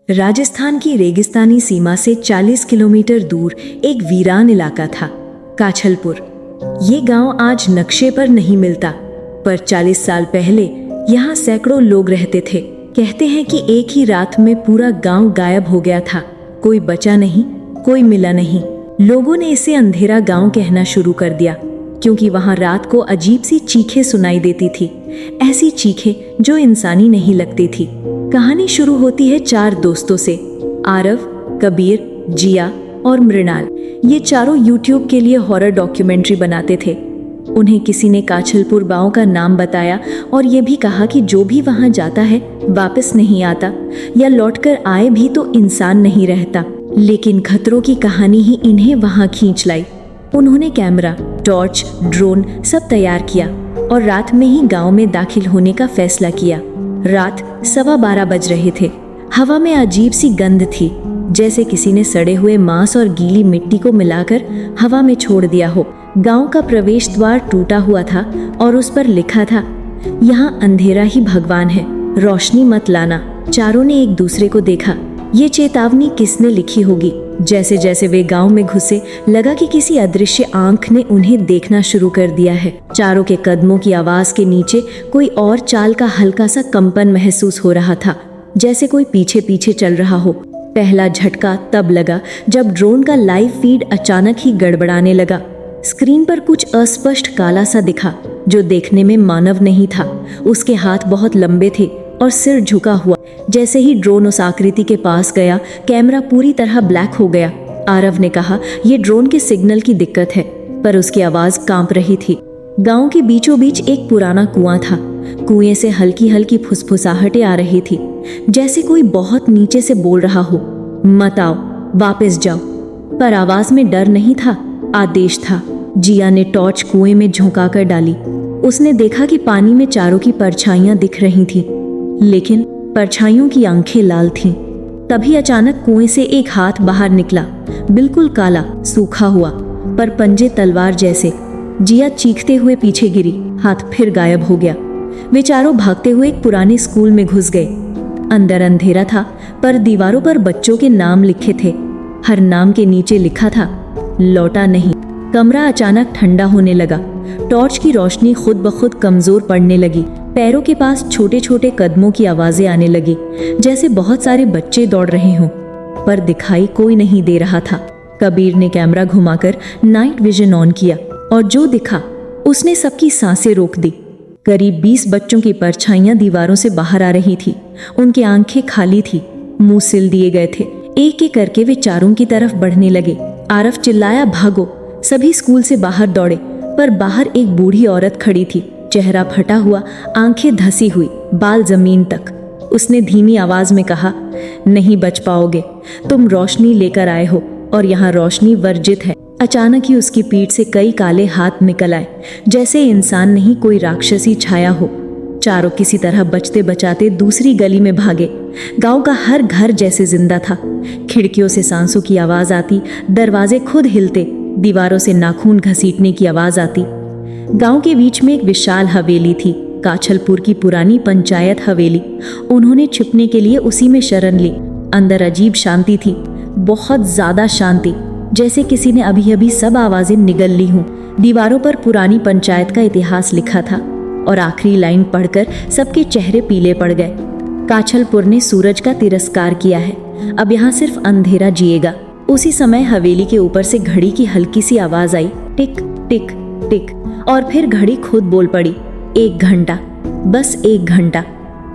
राजस्थान की रेगिस्तानी सीमा से 40 किलोमीटर दूर एक वीरान इलाका था, काछलपुर। ये गांव आज नक्शे पर नहीं मिलता, पर 40 साल पहले यहाँ सैकड़ों लोग रहते थे। कहते हैं कि एक ही रात में पूरा गांव गायब हो गया था। कोई बचा नहीं, कोई मिला नहीं। लोगों ने इसे अंधेरा गांव कहना शुरू कर दिया, क्योंकि वहां रात को अजीब सी चीखें सुनाई देती थी, ऐसी चीखें जो इंसानी नहीं लगती थी। कहानी शुरू होती है 4 दोस्तों से, आरव, कबीर, जिया और मृणाल। ये चारों यूट्यूब के लिए हॉरर डॉक्यूमेंट्री बनाते थे। उन्हें किसी ने काछलपुर गांव का नाम बताया और ये भी कहा कि जो भी वहां जाता है वापस नहीं आता, या लौटकर आए भी तो इंसान नहीं रहता। लेकिन खतरों की कहानी ही इन्हें वहां खींच लाई। उन्होंने कैमरा, टॉर्च, ड्रोन सब तैयार किया और रात में ही गांव में दाखिल होने का फैसला किया। रात 12:15 बज रहे थे। हवा में अजीब सी गंध थी, जैसे किसी ने सड़े हुए मांस और गीली मिट्टी को मिलाकर हवा में छोड़ दिया हो। गांव का प्रवेश द्वार टूटा हुआ था और उस पर लिखा था, यहाँ अंधेरा ही भगवान है, रोशनी मत लाना। चारों ने एक दूसरे को देखा। ये चेतावनी किसने लिखी होगी? जैसे जैसे वे गांव में घुसे, लगा कि किसी अदृश्य आंख ने उन्हें देखना शुरू कर दिया है। चारों के कदमों की आवाज के नीचे कोई और चाल का हल्का सा कंपन महसूस हो रहा था, जैसे कोई पीछे पीछे चल रहा हो। पहला झटका तब लगा जब ड्रोन का लाइव फीड अचानक ही गड़बड़ाने लगा। स्क्रीन पर कुछ अस्पष्ट काला सा दिखा, जो देखने में मानव नहीं था। उसके हाथ बहुत लंबे थे और सिर झुका हुआ। जैसे ही ड्रोन उस आकृति के पास गया, कैमरा पूरी तरह ब्लैक हो गया। आरव ने कहा, ये ड्रोन के सिग्नल की दिक्कत है, पर उसकी आवाज कांप रही थी। गांव के बीचों बीच एक पुराना कुआं था। कुएं से हल्की हल्की फुसफुसाहटें आ रही थी, जैसे कोई बहुत नीचे से बोल रहा हो, मत आओ, वापस जाओ। पर आवाज में डर नहीं था, आदेश था। जिया ने टॉर्च कुएं में झोंकाकर डाली। उसने देखा कि पानी में चारों की परछाइयां दिख रही थीं, लेकिन परछाइयों की आंखें लाल थीं। तभी अचानक कुएं से एक हाथ बाहर निकला, बिल्कुल काला, सूखा हुआ, पर पंजे तलवार जैसे। जिया चीखते हुए पीछे गिरी, हाथ फिर गायब हो गया। वे चारों भागते हुए एक पुराने स्कूल में घुस गए। अंदर अंधेरा था, पर दीवारों पर बच्चों के नाम लिखे थे। हर नाम के नीचे लिखा था, लौटा नहीं। कमरा अचानक ठंडा होने लगा। टॉर्च की रोशनी खुद ब खुद कमजोर पड़ने लगी। पैरों के पास छोटे छोटे कदमों की आवाजें आने लगी, जैसे बहुत सारे बच्चे दौड़ रहे हों, पर दिखाई कोई नहीं दे रहा था। कबीर ने कैमरा घुमाकर नाइट विजन ऑन किया और जो दिखा उसने सबकी सांसें रोक दी। करीब 20 बच्चों की परछाइयां दीवारों से बाहर आ रही थी। उनकी आंखें खाली थी, मुंह सिल दिए गए थे। एक एक करके वे चारों की तरफ बढ़ने लगे। आरव चिल्लाया, भागो। सभी स्कूल से बाहर दौड़े, पर बाहर एक बूढ़ी औरत खड़ी थी, चेहरा फटा हुआ, आंखें धसी हुई, बाल जमीन तक। उसने धीमी आवाज में कहा, नहीं बच पाओगे, तुम रोशनी लेकर आए हो और यहाँ रोशनी वर्जित है। अचानक ही उसकी पीठ से कई काले हाथ निकल आए, जैसे इंसान नहीं कोई राक्षसी छाया हो। चारों किसी तरह बचते बचाते दूसरी गली में भागे। गांव का हर घर जैसे जिंदा था। खिड़कियों से सांसों की आवाज आती, दरवाजे खुद हिलते, दीवारों से नाखून घसीटने की आवाज आती। गांव के बीच में एक विशाल हवेली थी, काछलपुर की पुरानी पंचायत हवेली। उन्होंने छिपने के लिए उसी में शरण ली। अंदर अजीब शांति थी, बहुत ज्यादा शांति, जैसे किसी ने अभी अभी सब आवाजें निगल ली हों। दीवारों पर पुरानी पंचायत का इतिहास लिखा था और आखिरी लाइन पढ़कर सबके चेहरे पीले पड़ गए। काछलपुर ने सूरज का तिरस्कार किया है, अब यहाँ सिर्फ अंधेरा जिएगा। उसी समय हवेली के ऊपर से घड़ी की हल्की सी आवाज आई, टिक टिक टिक, और फिर घड़ी खुद बोल पड़ी, 1 घंटा, बस 1 घंटा,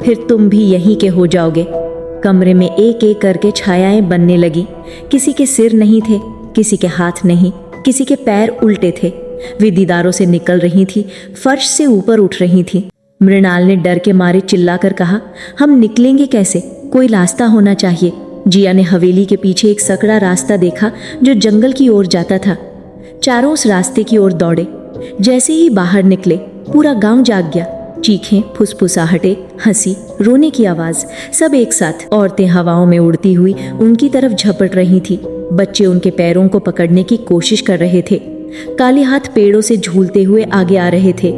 फिर तुम भी यहीं के हो जाओगे। कमरे में एक एक करके छायाएं बनने लगी। किसी के सिर नहीं थे, किसी के हाथ नहीं, किसी के पैर उल्टे थे। वे दीवारों से निकल रही थी, फर्श से ऊपर उठ रही थी। मृणाल ने डर के मारे चिल्लाकर कहा, हम निकलेंगे कैसे? कोई रास्ता होना चाहिए। जिया ने हवेली के पीछे एक सकड़ा रास्ता देखा जो जंगल की ओर जाता था। चारों उस रास्ते की ओर दौड़े। जैसे ही बाहर निकले, पूरा गांव जाग गया। चीखें, फुसफुसाहटें, हंसी, रोने की आवाज, सब एक साथ। औरतें हवाओं में उड़ती हुई उनकी तरफ झपट रही थी। बच्चे उनके पैरों को पकड़ने की कोशिश कर रहे थे। काले हाथ पेड़ों से झूलते हुए आगे आ रहे थे।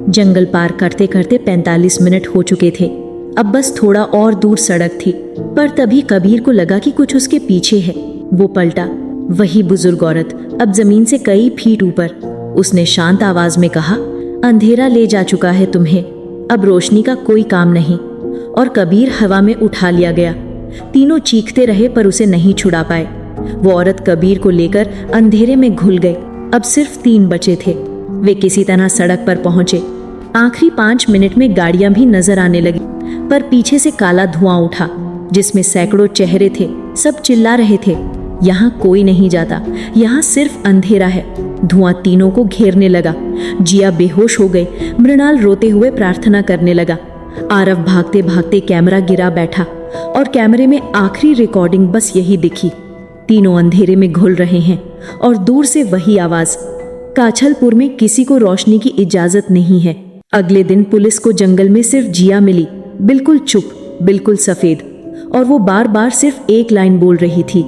जंगल पार करते करते 45 मिनट हो चुके थे। अब बस थोड़ा और दूर सड़क थी, पर तभी कबीर को लगा कि कुछ उसके पीछे है। वो पलटा। वही बुजुर्ग औरत, अब जमीन से कई फीट ऊपर। उसने शांत आवाज में कहा, अंधेरा ले जा चुका है तुम्हें, अब रोशनी का कोई काम नहीं। और कबीर हवा में उठा लिया गया। तीनों चीखते रहे पर उसे नहीं छुड़ा पाए। वो औरत कबीर को लेकर अंधेरे में घुल गई। अब सिर्फ 3 बचे थे। वे किसी तरह सड़क पर पहुंचे। आखिरी 5 मिनट में गाड़ियां भी नजर आने लगी, पर पीछे से काला धुआं उठा जिसमें सैकड़ों चेहरे थे। सब चिल्ला रहे थे, यहाँ कोई नहीं जाता, यहाँ सिर्फ अंधेरा है। धुआं तीनों को घेरने लगा। जिया बेहोश हो गई। मृणाल रोते हुए प्रार्थना करने लगा। आरव भागते भागते कैमरा गिरा बैठा और कैमरे में आखिरी रिकॉर्डिंग बस यही दिखी। तीनों अंधेरे में घुल रहे हैं और दूर से वही आवाज। काछलपुर में किसी को रोशनी की इजाजत नहीं है। अगले दिन पुलिस को जंगल में सिर्फ जिया मिली, बिल्कुल चुप, बिल्कुल सफेद। और वो बार बार सिर्फ एक लाइन बोल रही थी,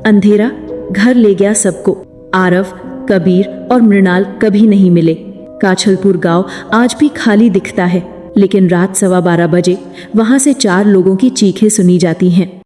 अंधेरा घर ले गया सबको। आरव, कबीर और मृणाल कभी नहीं मिले। काछलपुर गांव आज भी खाली दिखता है, लेकिन रात 12:15 बजे वहां से 4 लोगों की चीखें सुनी जाती हैं।